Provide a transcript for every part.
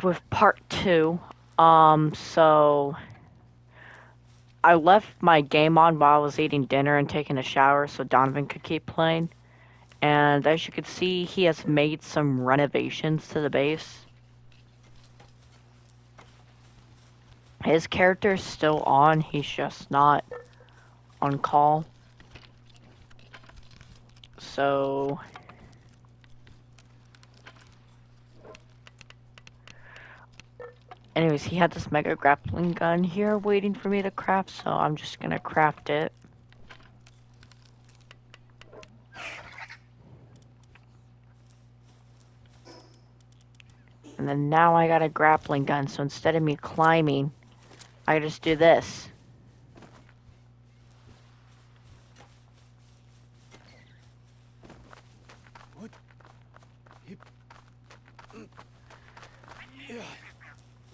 with part two. So I left my game on while I was eating dinner and taking a shower so Donovan could keep playing. And as you can see, he has made some renovations to the base. His character's still on, he's just not on call. So anyways, he had this mega grappling gun here waiting for me to craft, so I'm just gonna craft it. And then now I got a grappling gun, so instead of me climbing, I just do this.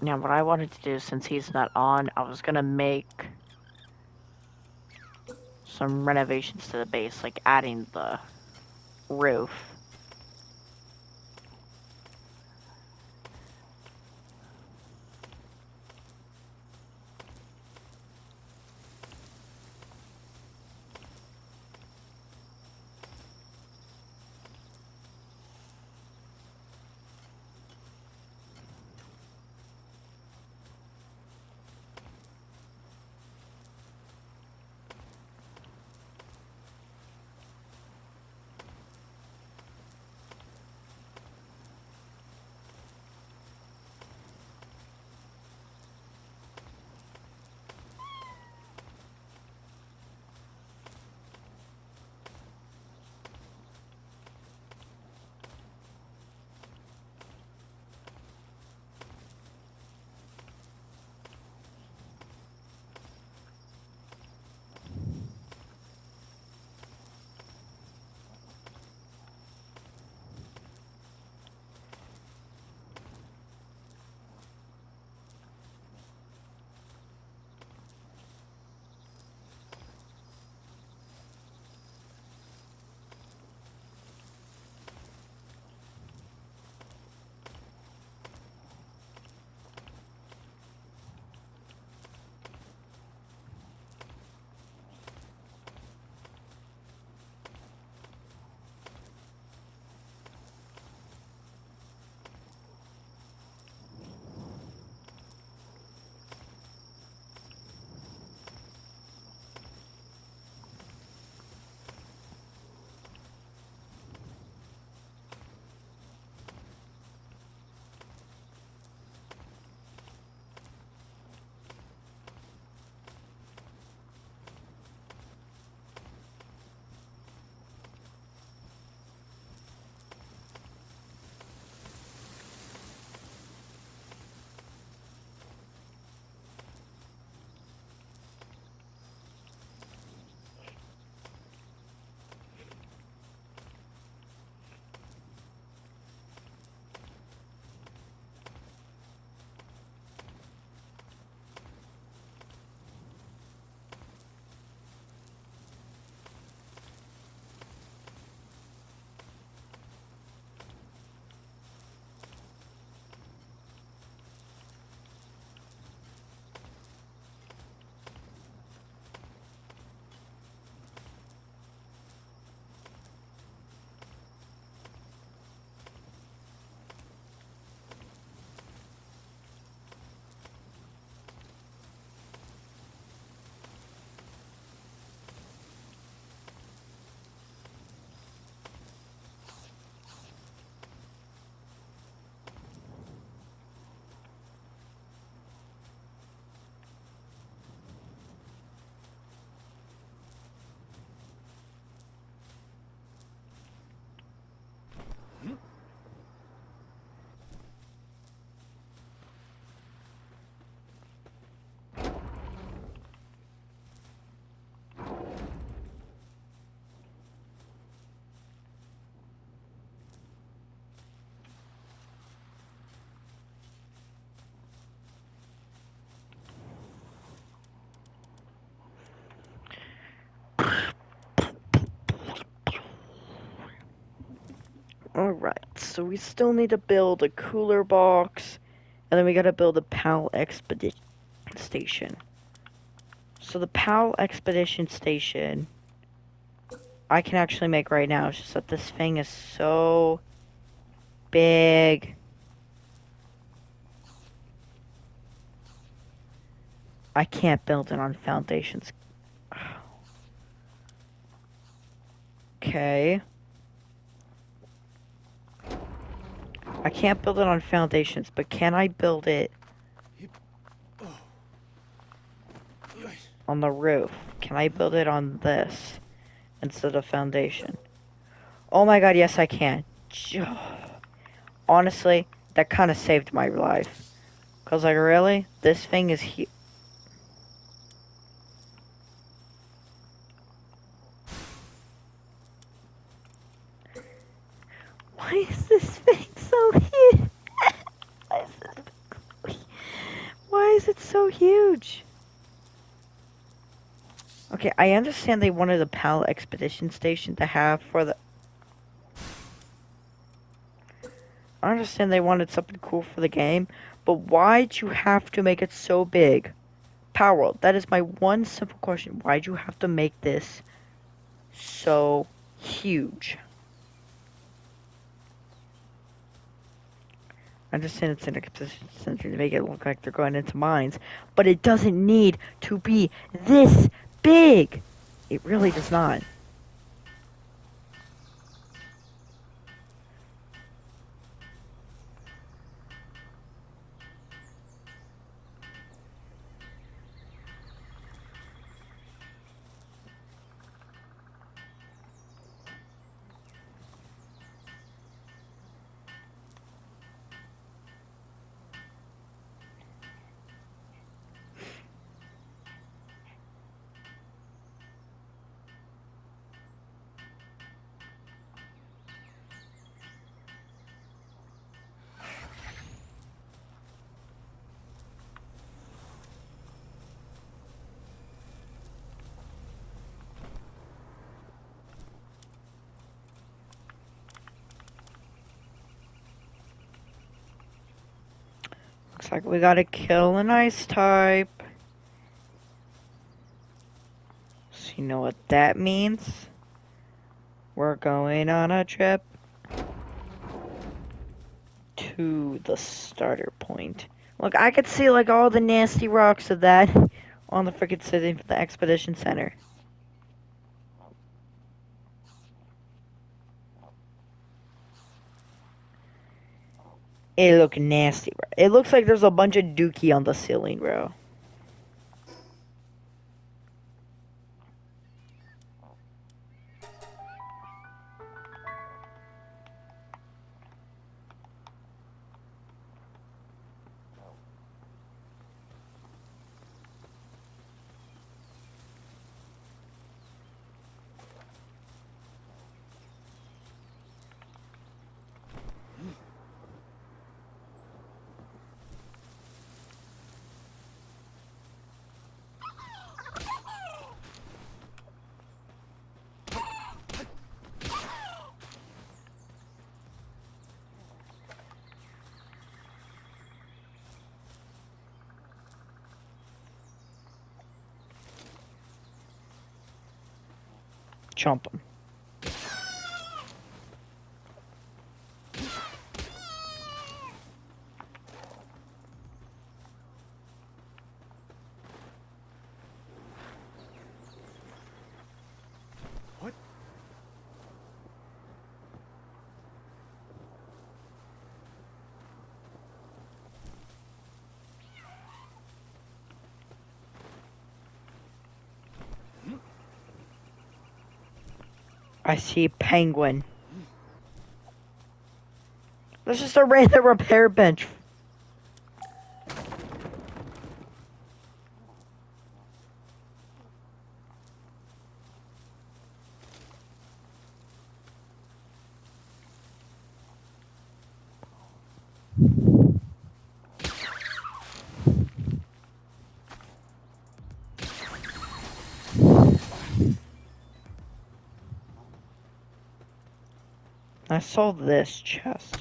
Now what I wanted to do, since he's not on, I was gonna make some renovations to the base, like adding the roof. Alright, so we still need to build a cooler box And then we gotta build a PAL expedition station. So the PAL expedition station I can actually make right now. It's just that this thing is so big. I can't build it on foundations. Okay. I can't build it on foundations, but can I build it on the roof? Can I build it on this instead of foundation? Oh my god, yes I can. Honestly, that kind of saved my life. Cause like really, this thing is huge. Why is this thing so huge? Why is this? Why is it so huge? Okay, I understand they wanted a PAL expedition station to have for the. I understand they wanted something cool for the game, but why'd you have to make it so big? Palworld, that is my one simple question. Why'd you have to make this so huge? I understand it's an exposition center to make it look like they're going into mines, but it doesn't need to be this big. It really does not. Looks like we gotta kill an ice type. So you know what that means? We're going on a trip to the starter point. Look, I could see like all the nasty rocks of that on the freaking city for the expedition center. It look nasty, bro. It looks like there's a bunch of dookie on the ceiling, bro. Chomp them. What? I see penguin. There's just a random repair bench. I saw this chest.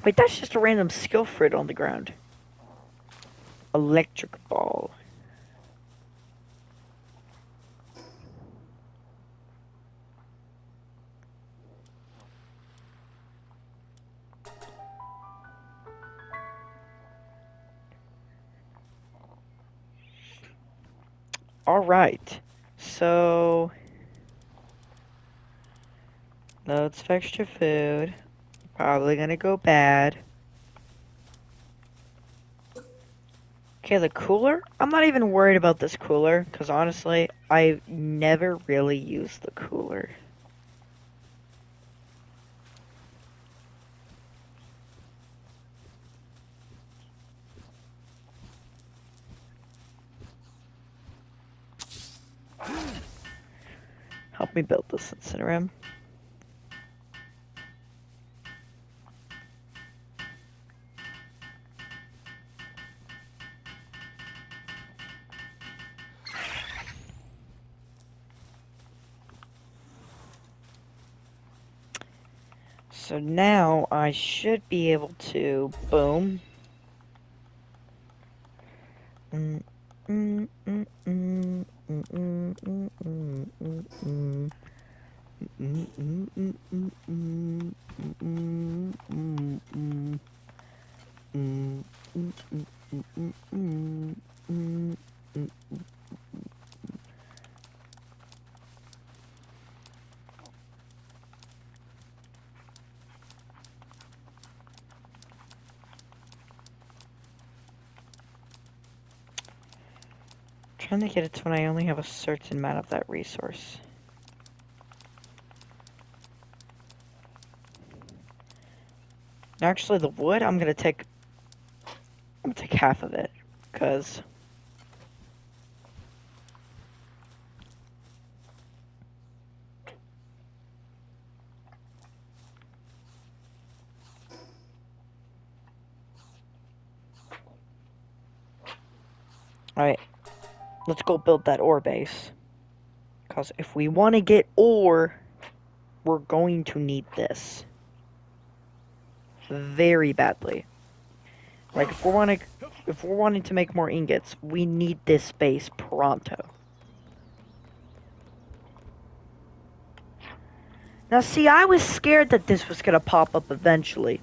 Wait, that's just a random skill fruit on the ground. Electric ball. Alright. So... loads of extra food. Probably gonna go bad. Okay, the cooler? I'm not even worried about this cooler, because honestly, I never really use the cooler. Help me build this Incineroom. So now I should be able to boom. Trying to get it to when I only have a certain amount of that resource. Actually, the wood, I'm gonna take half of it, cause alright, let's go build that ore base. Cause if we want to get ore, we're going to need this very badly. Like if we're wanting to make more ingots, we need this space pronto. Now see, I was scared that this was gonna pop up eventually.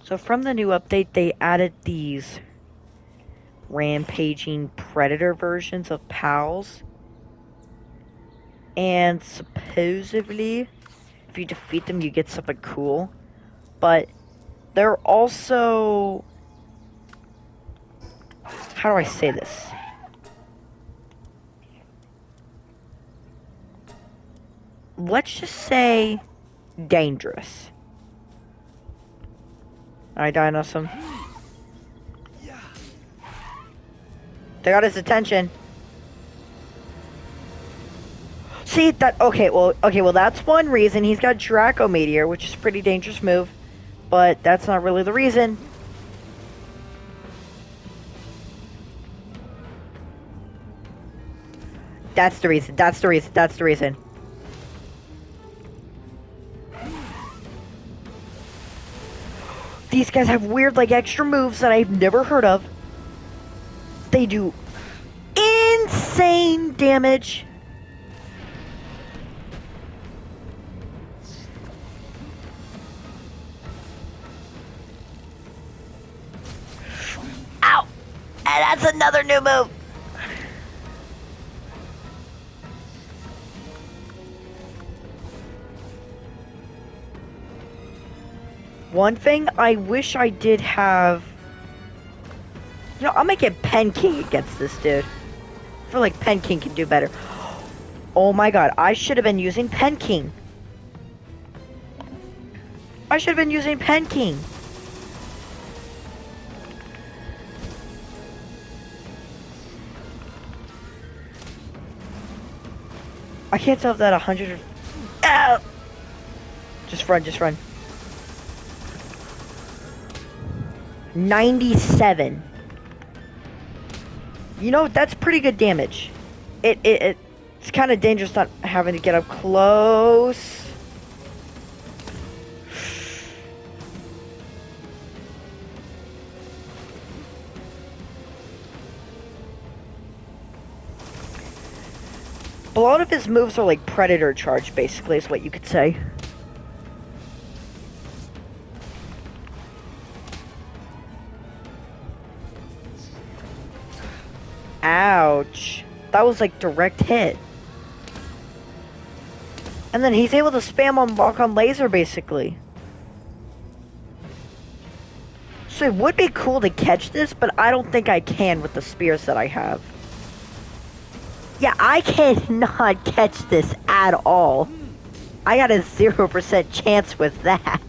So from the new update, they added these rampaging predator versions of pals. And supposedly, if you defeat them, you get something cool. But they're also... how do I say this? Let's just say dangerous. Alright, Dinosaur. They got his attention. See, okay, well, that's one reason. He's got Draco Meteor, which is a pretty dangerous move. But that's not really the reason. That's the reason. These guys have weird, like, extra moves that I've never heard of. They do insane damage. Ow! And that's another new move. One thing I wish I did have... you know, I'm making Pen King against this dude. I feel like Pen King can do better. Oh my god, I should have been using Pen King. I should have been using Pen King. I can't tell if that 100 or... Ow! Just run. 97. You know, that's pretty good damage. It's kind of dangerous not having to get up close. A lot of his moves are like predator charge, basically, is what you could say. Ouch. That was like direct hit. And then he's able to spam on lock on laser, basically. So it would be cool to catch this, but I don't think I can with the spears that I have. Yeah, I cannot catch this at all. I got a 0% chance with that.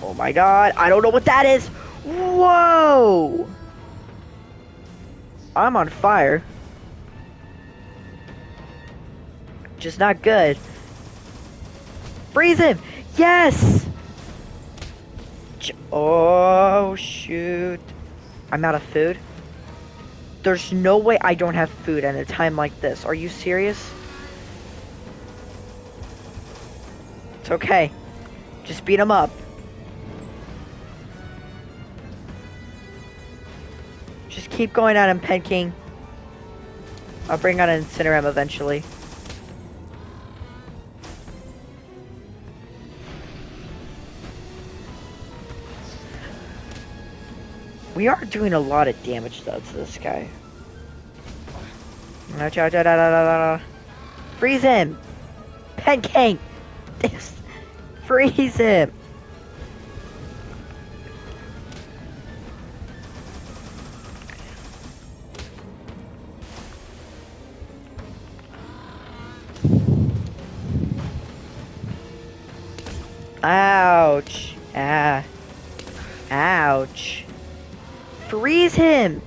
Oh my god, I don't know what that is. Whoa! I'm on fire. Just not good. Freeze him! Yes! Oh, shoot. I'm out of food. There's no way I don't have food at a time like this. Are you serious? It's okay. Just beat him up. Just keep going at him, Pen King. I'll bring out an Incineram eventually. We are doing a lot of damage though to this guy. Freeze him! Pen King! Freeze him! Ouch. Ah. Ouch. Freeze him!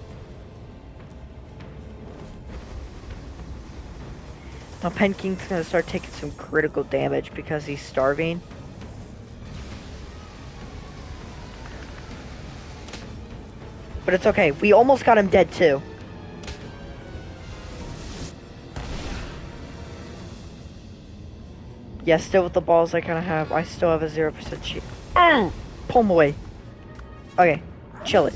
Now Pen King's gonna start taking some critical damage because he's starving. But it's okay. We almost got him dead too. Yeah, still with the balls I kind of have. I still have a 0% chance. Pull him away. Okay, chill it.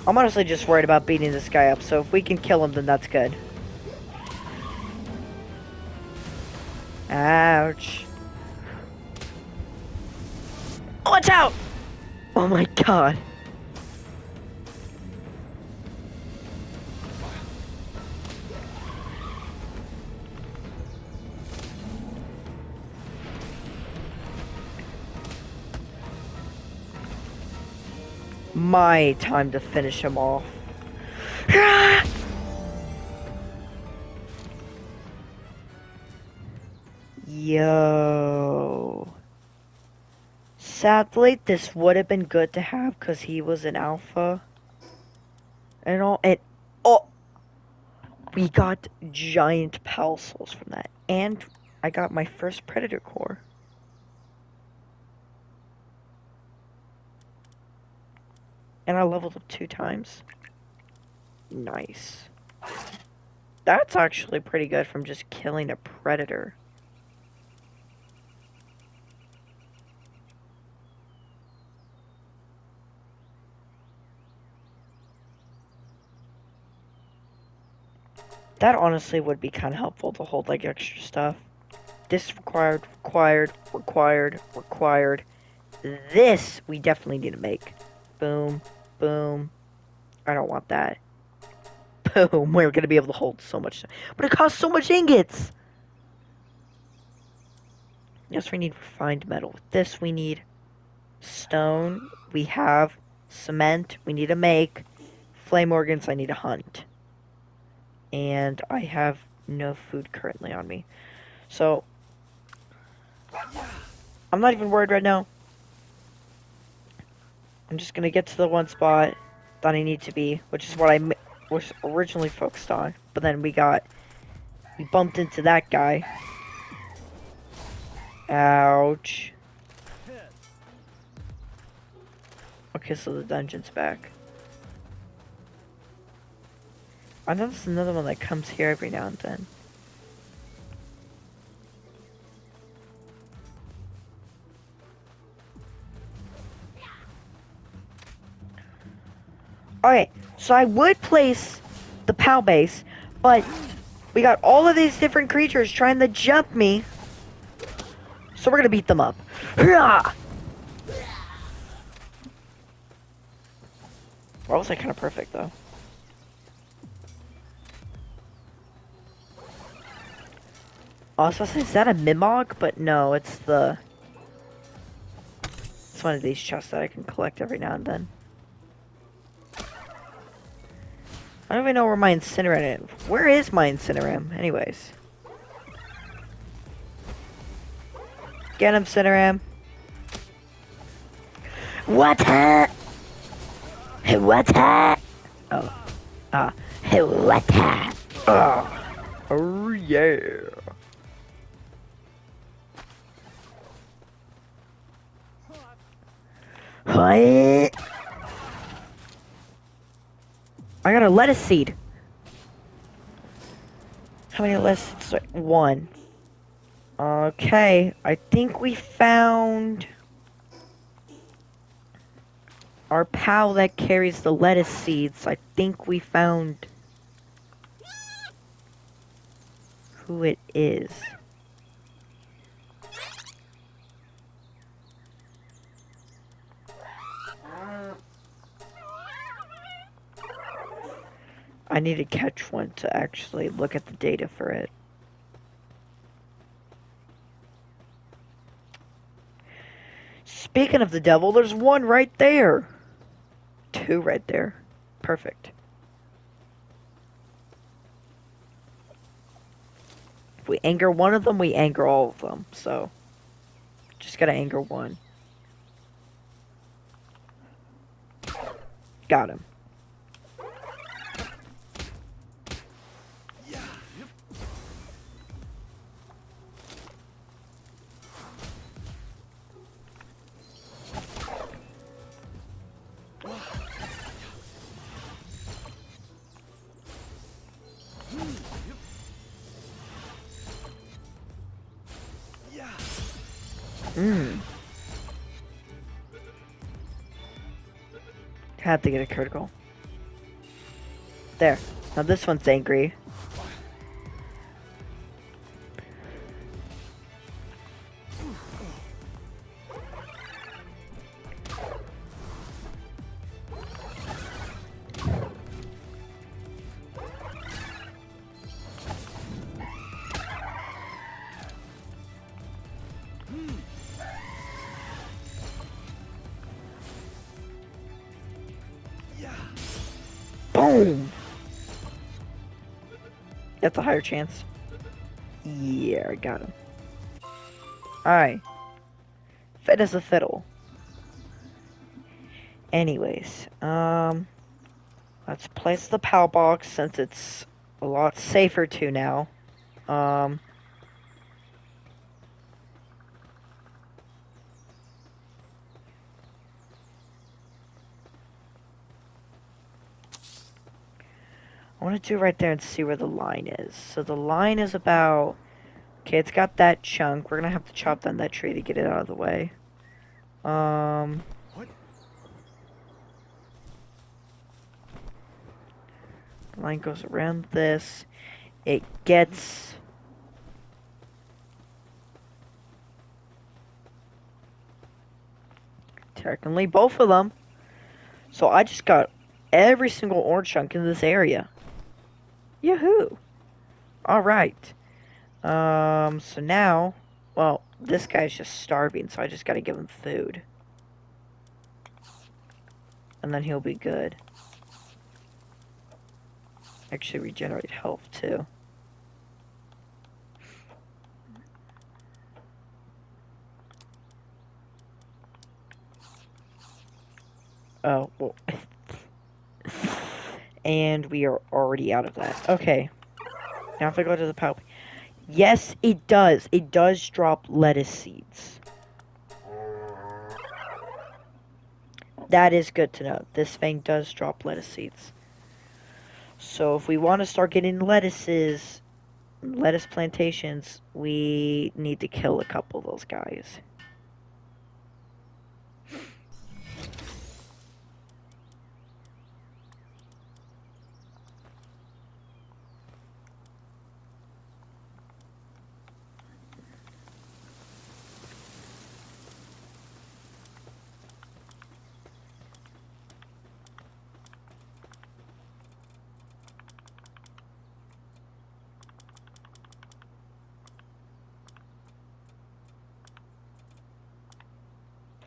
I'm honestly just worried about beating this guy up, so if we can kill him, then that's good. Ouch. Watch out! Oh my god. My time to finish him off. Yo. Sadly, this would have been good to have because he was an alpha. And all. And oh, we got giant pal souls from that. And I got my first predator core. And I leveled up 2 times. Nice. That's actually pretty good from just killing a predator. That honestly would be kind of helpful to hold like extra stuff. This required. This we definitely need to make. Boom, boom. I don't want that. Boom, we're gonna be able to hold so much. But it costs so much ingots! Yes, we need refined metal. With this we need stone. We have cement. We need to make. Flame organs I need to hunt. And I have no food currently on me. So, I'm not even worried right now. I'm just gonna get to the one spot that I need to be, which is what I was originally focused on. But then we bumped into that guy. Ouch. Okay, so the dungeon's back. I know there's another one that comes here every now and then. Okay, so I would place the PAL base, but we got all of these different creatures trying to jump me. So we're gonna beat them up. Hurrah! That was like kind of perfect though. Also, is that a Mimog? But no, it's the... It's one of these chests that I can collect every now and then. I don't even know where my Incineram is. Where is my Incineram? Anyways. Get him, Incineram. What? What? Oh. Ah. What? Oh. Oh, yeah. What? I got a lettuce seed. How many lettuce seeds? One. Okay, I think we found our pal that carries the lettuce seeds. I think we found who it is. I need to catch one to actually look at the data for it. Speaking of the devil, there's one right there. Two right there. Perfect. If we anger one of them, we anger all of them. So, just gotta anger one. Got him. Had to get a critical. There. Now this one's angry. Boom! That's a higher chance. Yeah, I got him. Alright. Fit as a fiddle. Anyways, let's place the PAL box since it's a lot safer to now. I want to do right there and see where the line is. So the line is about... Okay, it's got that chunk. We're gonna have to chop down that tree to get it out of the way. What? The line goes around this. It gets... Technically, both of them. So I just got every single orange chunk in this area. Yahoo! Alright. So now... Well, this guy's just starving, so I just gotta give him food. And then he'll be good. Actually regenerate health, too. Oh, well... And we are already out of that. Okay. Now if I go to the power... Yes, it does. It does drop lettuce seeds. That is good to know. This thing does drop lettuce seeds. So if we want to start getting lettuce plantations, we need to kill a couple of those guys.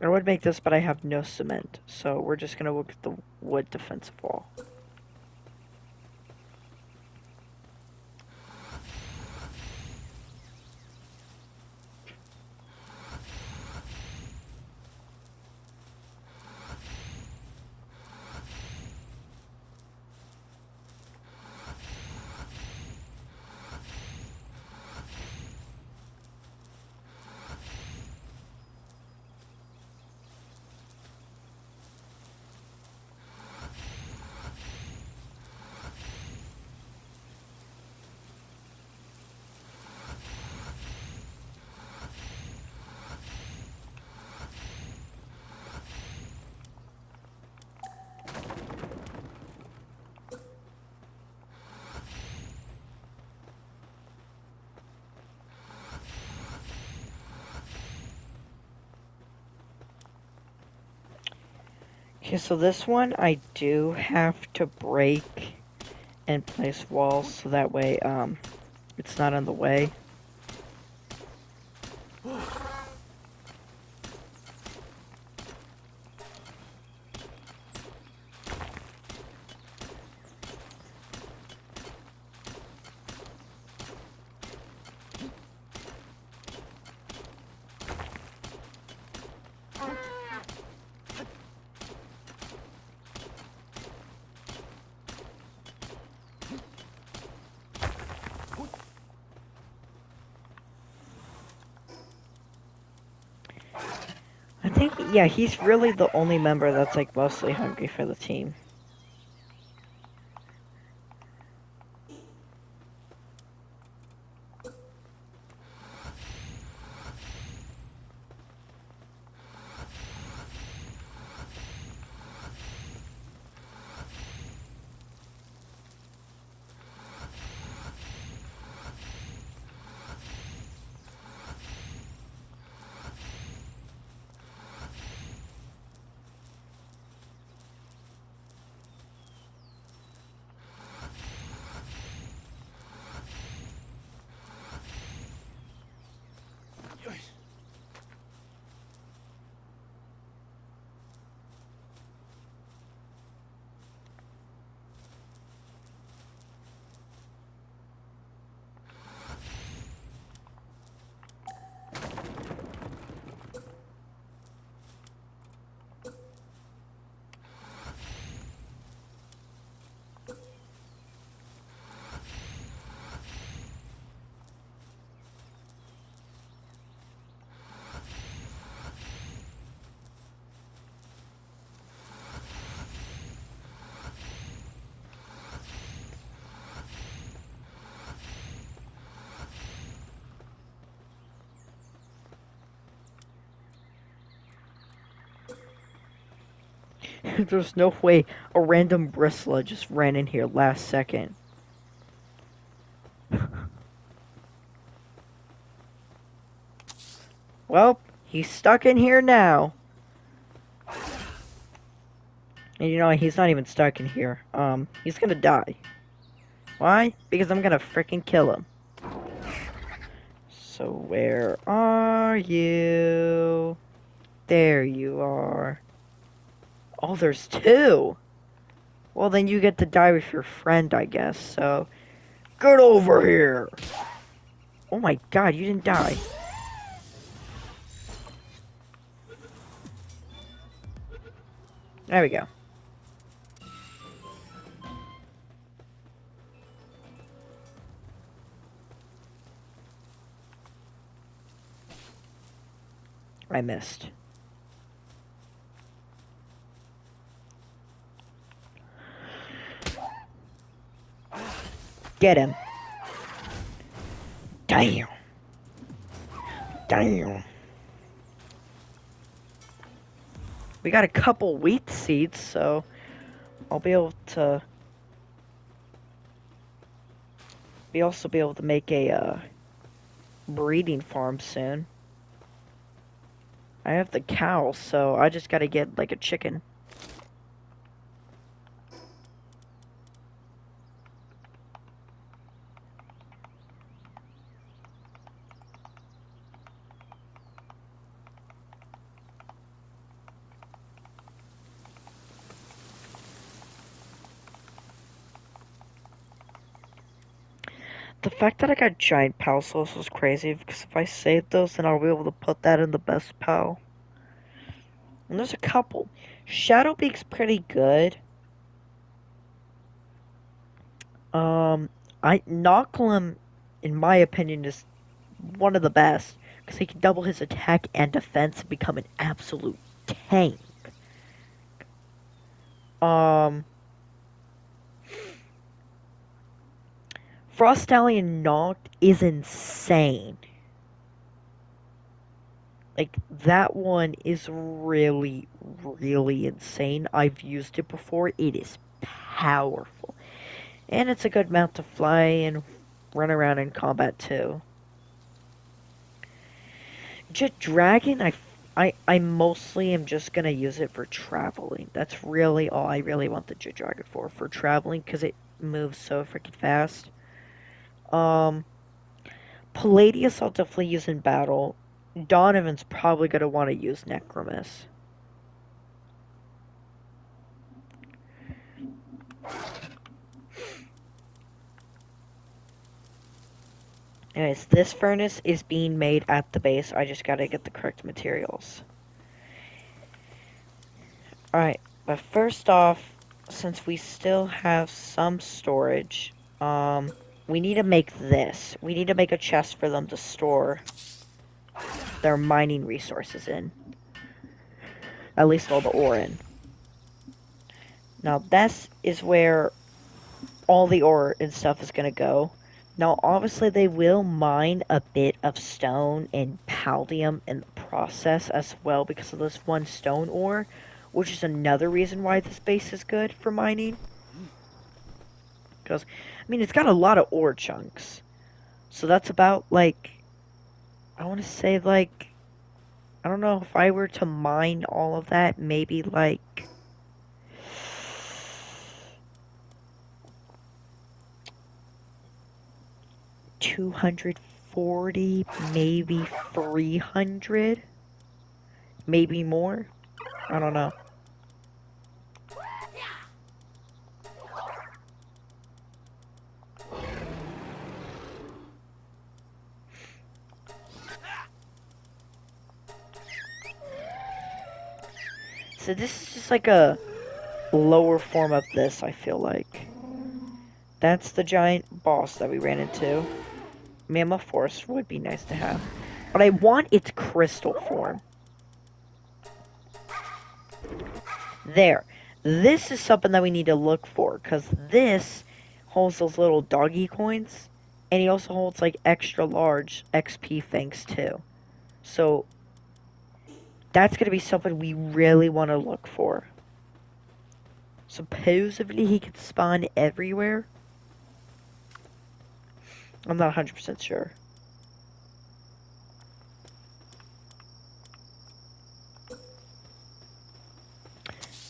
I would make this, but I have no cement. So we're just gonna look at the wood defensive wall. Okay, so this one I do have to break and place walls so that way it's not in the way. I think, yeah, he's really the only member that's like mostly hungry for the team. There's no way a random bristler just ran in here last second. Well, he's stuck in here now. And you know, he's not even stuck in here. He's gonna die. Why? Because I'm gonna freaking kill him. So where are you? There you are. Oh, there's two. Well, then you get to die with your friend, I guess. So, get over here. Oh my god, you didn't die. There we go. I missed. Get him. Damn. Damn. We got a couple wheat seeds, so I'll be able to also be able to make a breeding farm soon. I have the cow, so I just gotta get like a chicken. The fact that I got giant pal souls was crazy because if I save those, then I'll be able to put that in the best pal. And there's a couple. Shadowbeak's pretty good. Um, I Nocklum, in my opinion, is one of the best because he can double his attack and defense and become an absolute tank. Um, Frost Stallion Noct is insane. Like, that one is really, really insane. I've used it before. It is powerful. And it's a good mount to fly and run around in combat, too. Jet Dragon, I mostly am just gonna use it for traveling. That's really all I really want the Jet Dragon for traveling, because it moves so freaking fast. Um, Palladius I'll definitely use in battle. Donovan's probably gonna want to use Necromus. Anyways, this furnace is being made at the base. I just gotta get the correct materials. Alright, but first off, since we still have some storage, we need to make this. We need to make a chest for them to store their mining resources in. At least all the ore in. Now, this is where all the ore and stuff is gonna go. Now, obviously, they will mine a bit of stone and paldium in the process as well because of this one stone ore, which is another reason why this base is good for mining. Because, I mean, it's got a lot of ore chunks. So that's about, like, I want to say, like, I don't know, if I were to mine all of that, maybe, like, 240, maybe 300, maybe more. I don't know. So this is just like a lower form of this, I feel like. That's the giant boss that we ran into. Mammoth Force would be nice to have. But I want its crystal form. There. This is something that we need to look for, because this holds those little doggy coins, and he also holds, like, extra large XP things, too. So, that's going to be something we really want to look for. Supposedly, he can spawn everywhere. I'm not 100% sure.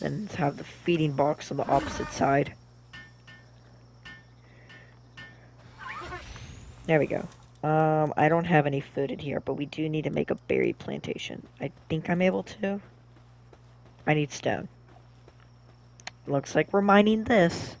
Then let's have the feeding box on the opposite side. There we go. I don't have any food in here, but we do need to make a berry plantation. I think I'm able to. I need stone. Looks like we're mining this.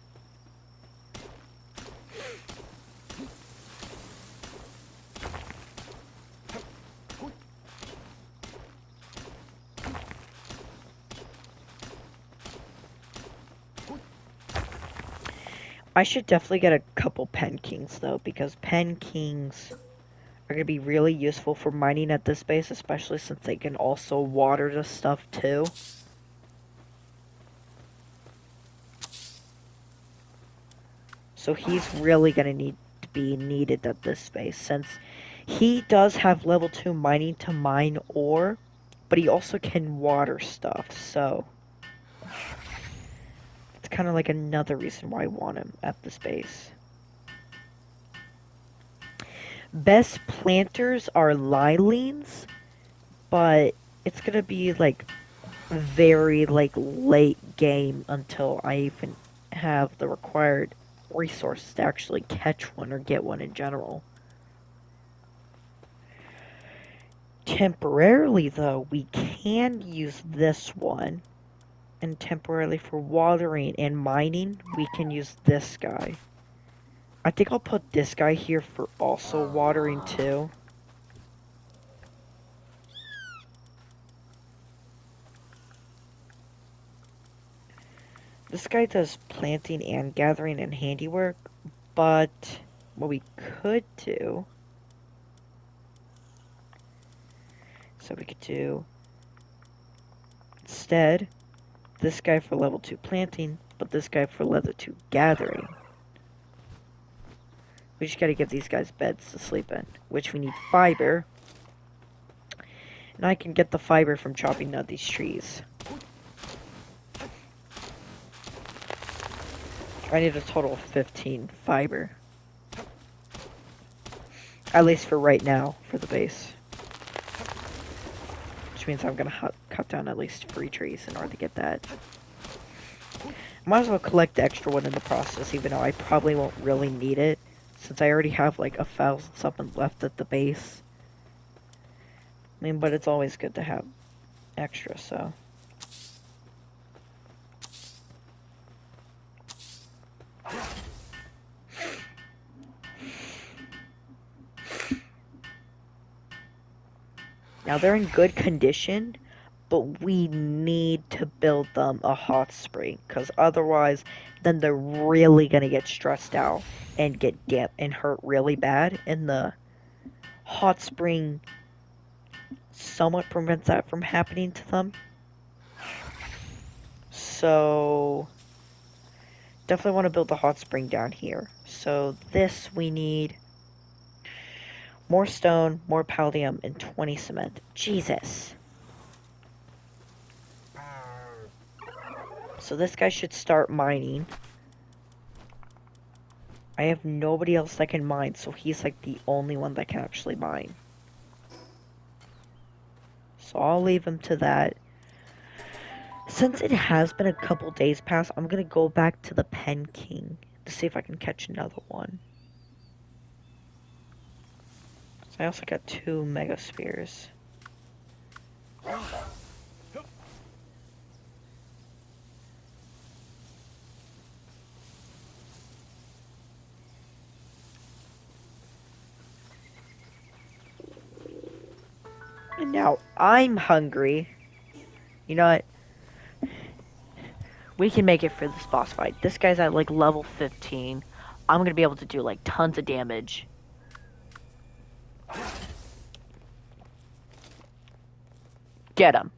I should definitely get a couple pen kings, though, because pen kings are going to be really useful for mining at this base, especially since they can also water the stuff, too. So he's really going to need to be needed at this base, since he does have level 2 mining to mine ore, but he also can water stuff, so it's kind of like another reason why I want him at this base. Best planters are Lilines, but it's gonna be like very like late game until I even have the required resources to actually catch one or get one in general. Temporarily though, we can use this one, and temporarily for watering and mining, we can use this guy. I think I'll put this guy here for also watering too. This guy does planting and gathering and handiwork, but what we could do, so we could do instead this guy for level 2 planting, but this guy for level 2 gathering. We just gotta give these guys beds to sleep in, which we need fiber. And I can get the fiber from chopping down these trees. I need a total of 15 fiber. At least for right now, for the base. Which means I'm gonna cut down at least 3 trees in order to get that. Might as well collect the extra one in the process, even though I probably won't really need it, since I already have like 1,000 something left at the base. I mean, but it's always good to have extra, so. Now they're in good condition, but we need to build them a hot spring, because otherwise, then they're really gonna get stressed out and get damp and hurt really bad, and the hot spring somewhat prevents that from happening to them. So definitely want to build the hot spring down here. So this we need more stone, more palladium, and 20 cement. Jesus. So this guy should start mining. I have nobody else that can mine, so he's like the only one that can actually mine. So I'll leave him to that. Since it has been a couple days past, I'm gonna go back to the Pen King to see if I can catch another one. So I also got 2 mega spheres. And now I'm hungry. You know what? We can make it for this boss fight. This guy's at like level 15. I'm gonna be able to do like tons of damage. Get him.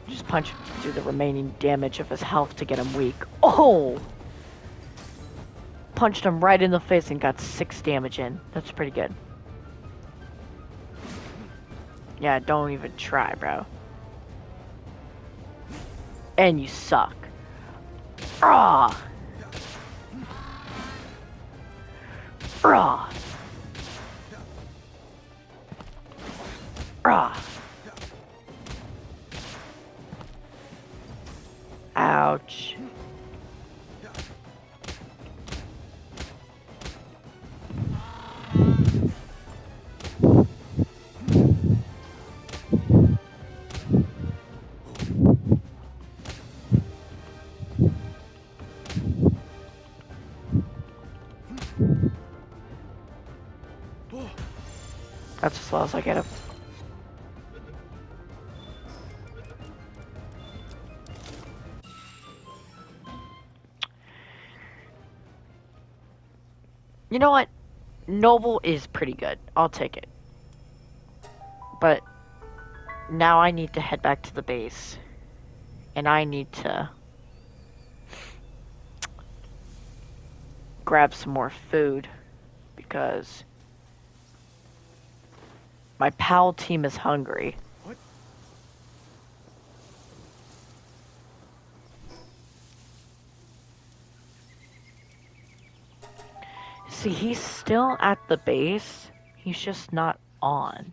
Just punch him to do the remaining damage of his health to get him weak. Oh! Punched him right in the face and got 6 damage in. That's pretty good. Yeah, don't even try, bro. And you suck. Ah! Ah! Ah! Ouch. That's as low as I get him. You know what? Noble is pretty good. I'll take it. But now I need to head back to the base. And I need to grab some more food because my pal team is hungry. What? See, he's still at the base. He's just not on.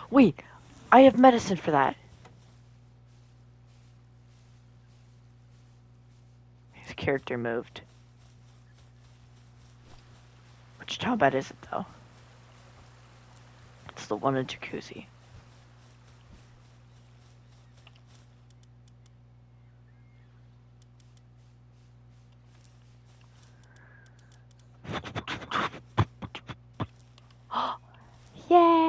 Wait, I have medicine for that. His character moved. Which town bed is it, though? It's the one in Jacuzzi. Yay!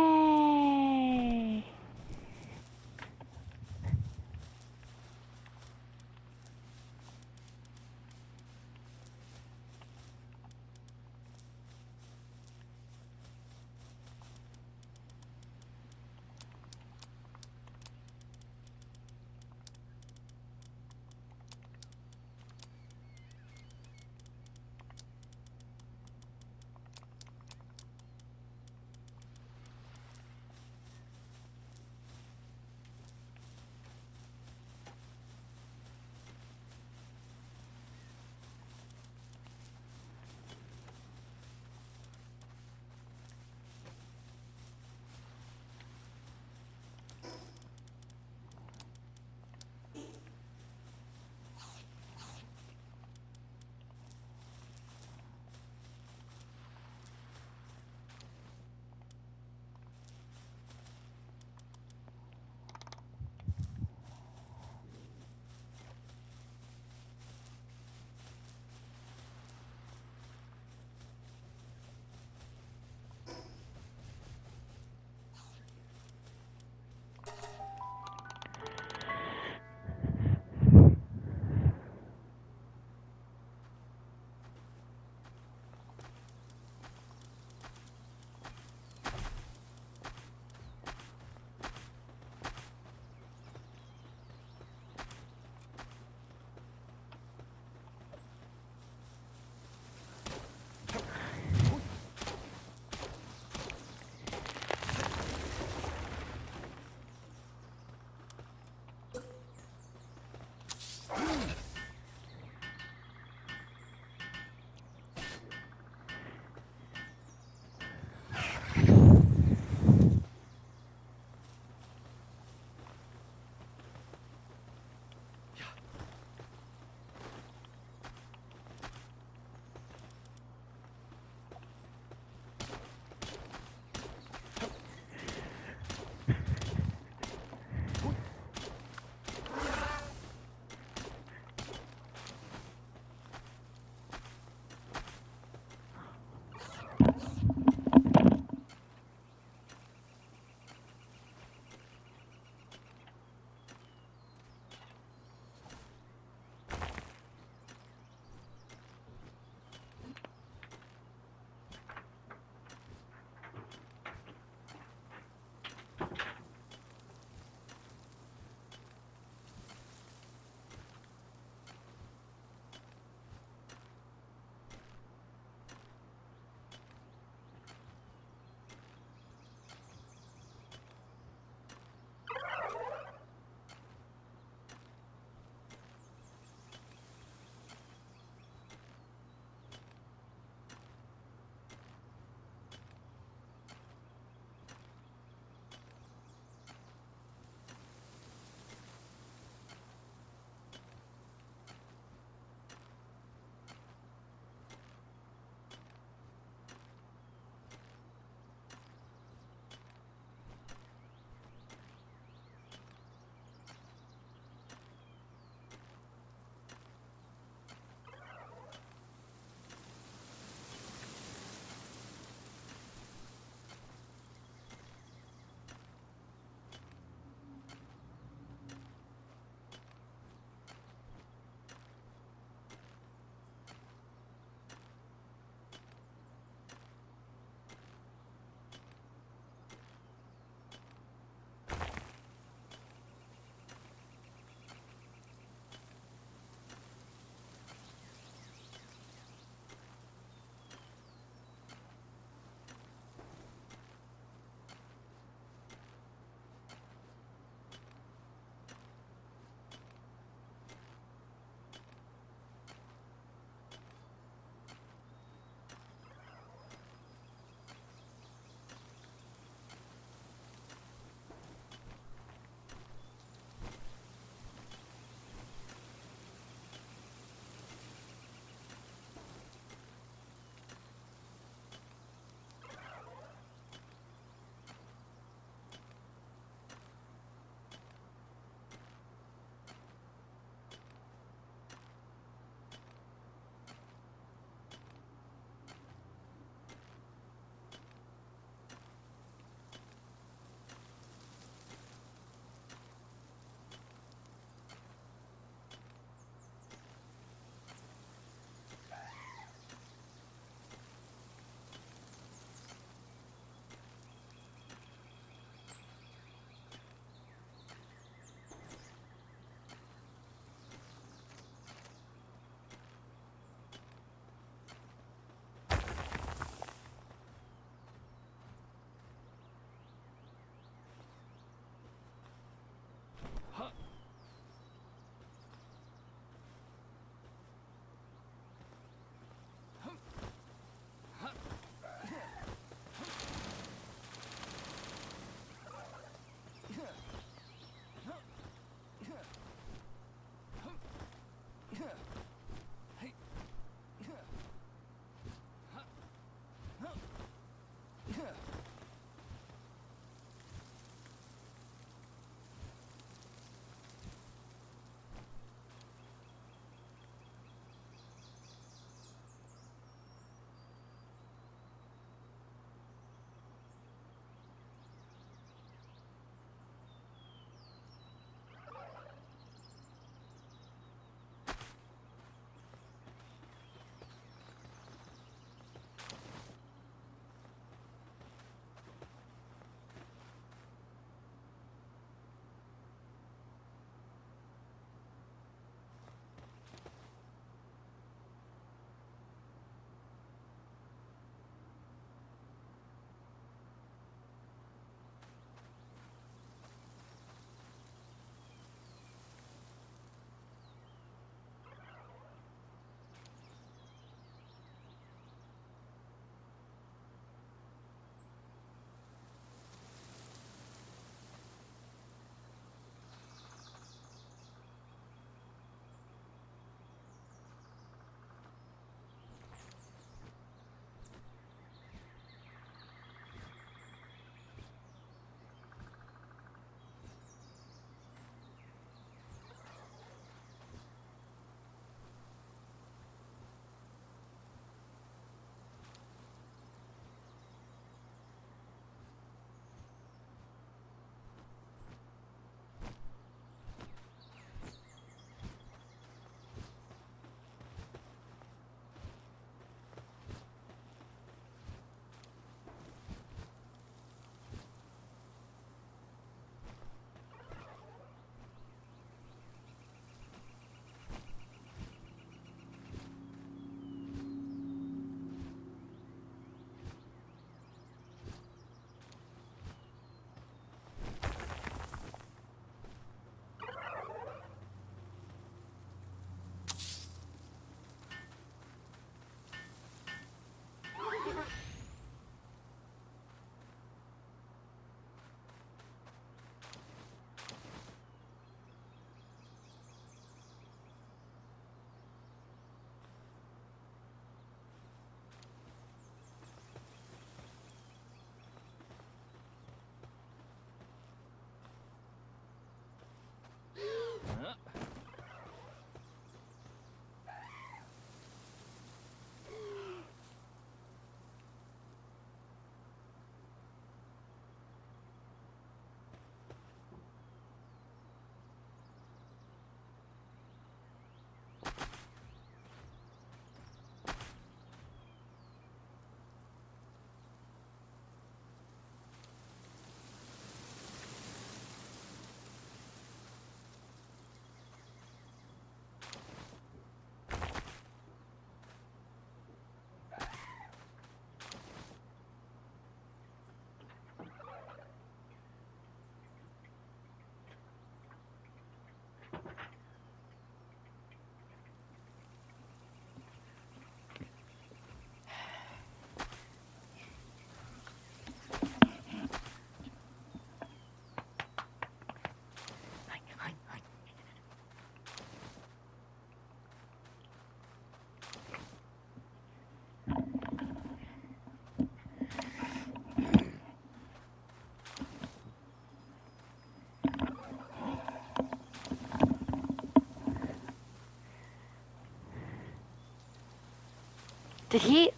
Did he?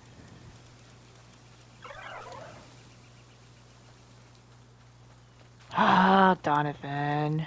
Ah, Donovan.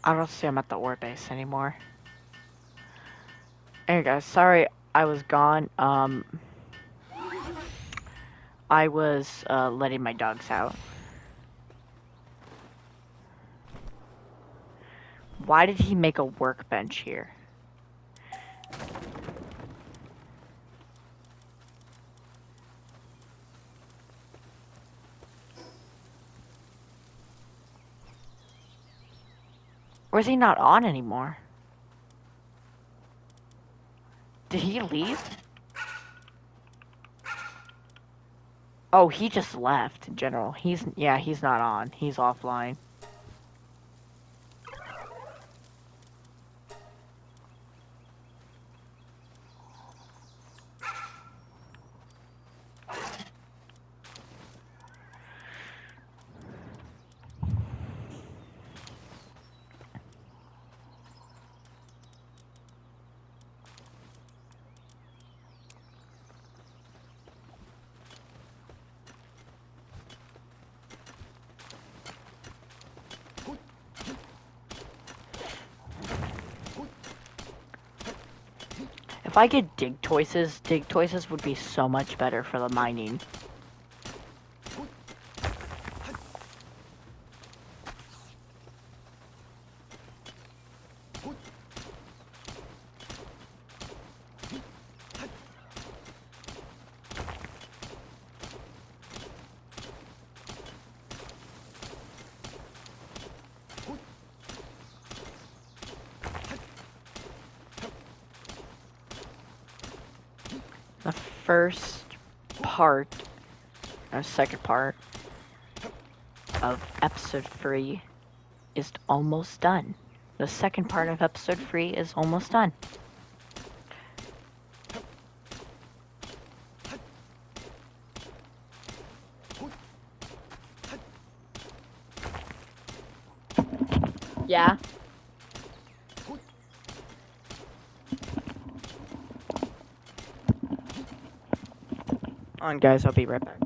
I don't see him at the ore base anymore. Hey guys, sorry I was gone. I was letting my dogs out. Why did he make a workbench here? Or is he not on anymore? Did he leave? Oh, he just left in general. He's not on. He's offline. If I could dig choices would be so much better for the mining. The first part, or second part of episode 3 is almost done. The second part of episode 3 is almost done. Yeah. On guys, I'll be right back.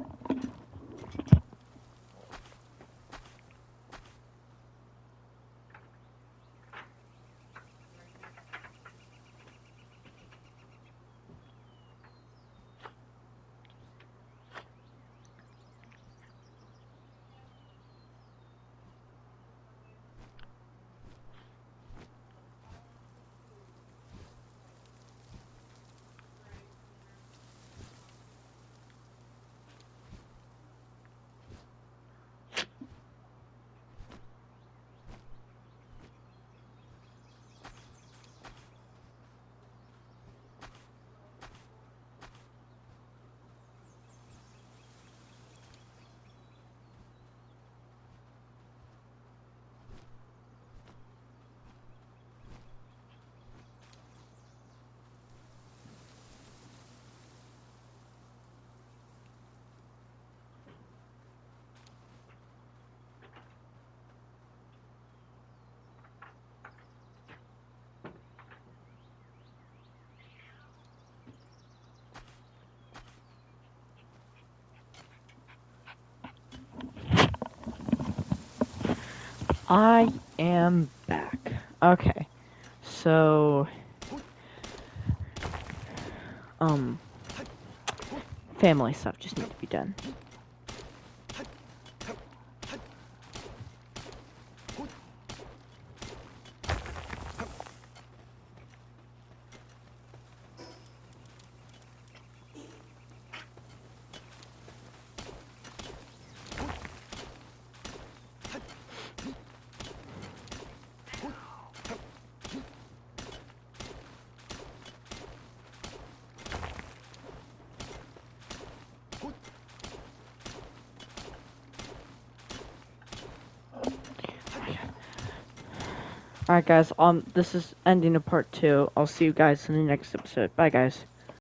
I am back. Okay. So, family stuff just need to be done. Alright, guys, this is ending of part 2. I'll see you guys in the next episode. Bye, guys.